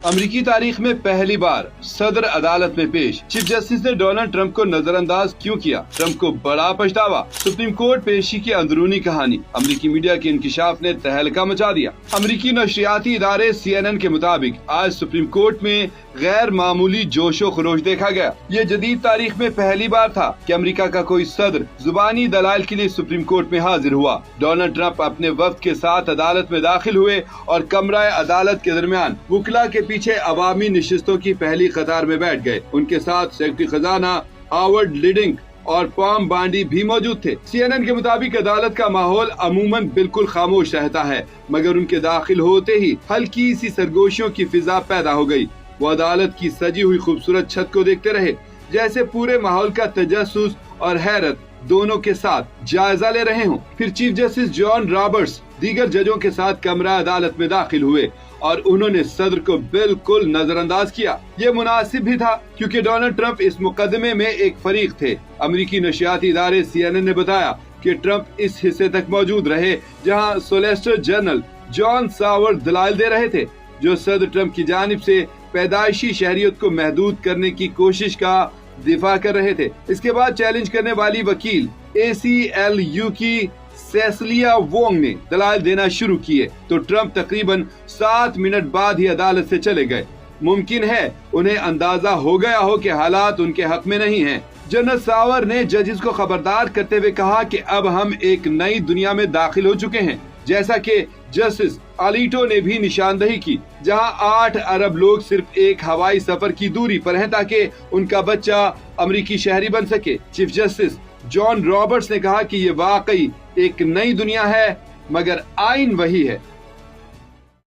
अमरीकी तारीख में पहली बार सदर अदालत में पेश। चीफ जस्टिस ने डोनाल्ड ट्रंप को नजरअंदाज क्यों किया? ट्रंप को बड़ा पछतावा। सुप्रीम कोर्ट पेशी की अंदरूनी कहानी। अमरीकी मीडिया के इंकिशाफ ने तहलका मचा दिया। अमरीकी नशरियाती इदारे CNN के मुताबिक आज सुप्रीम कोर्ट में गैर मामूली जोशो खरोश देखा गया। ये जदीद तारीख में पहली बार था कि अमेरिका का कोई सदर जुबानी दलाल के लिए सुप्रीम कोर्ट में हाजिर हुआ। डोनाल्ड ट्रंप अपने वफ्द के साथ अदालत में दाखिल हुए और कमरा अदालत के दरमियान वुकला के पीछे अवामी नशिस्तों की पहली कतार में बैठ गए। उनके साथ सेक्रेटरी खजाना हावर्ड लिडिंग और पॉम बांडी भी मौजूद थे। CNN के मुताबिक अदालत का माहौल अमूमन बिल्कुल खामोश रहता है, मगर उनके दाखिल होते ही हल्की सी सरगोशियों की फिजा पैदा हो गई। वो अदालत की सजी हुई खूबसूरत छत को देखते रहे, जैसे पूरे माहौल का तजस्सुस और हैरत दोनों के साथ जायजा ले रहे हों। फिर चीफ जस्टिस जॉन रॉबर्ट्स दीगर जजों के साथ कमरा अदालत में दाखिल हुए और उन्होंने सदर को बिल्कुल नजरअंदाज किया। ये मुनासिब भी था क्योंकि डोनाल्ड ट्रंप इस मुकदमे में एक फरीक थे। अमरीकी नशियाती इदारे CNN ने बताया कि ट्रंप इस हिस्से तक मौजूद रहे जहां सोलिसिटर जनरल जॉन सावर दलाल दे रहे थे, जो सदर ट्रंप की जानिब से पैदाइशी शहरियत को महदूद करने की कोशिश का दिफा कर रहे थे। इसके बाद चैलेंज करने वाली वकील ACLU की सेसिलिया वोंग ने दलाल देना शुरू किए तो ट्रंप तकरीबन 7 मिनट बाद ही अदालत से चले गए। मुमकिन है उन्हें अंदाजा हो गया हो कि हालात उनके हक में नहीं हैं। जनरल सावर ने जजेस को खबरदार करते हुए कहा कि अब हम एक नई दुनिया में दाखिल हो चुके हैं, जैसा कि जस्टिस अलीटो ने भी निशानदही की, जहां 8 अरब लोग सिर्फ एक हवाई सफर की दूरी पर हैं ताकि उनका बच्चा अमरीकी शहरी बन सके। चीफ जस्टिस जॉन रॉबर्ट्स ने कहा कि ये वाकई एक नई दुनिया है, मगर आइन वही है।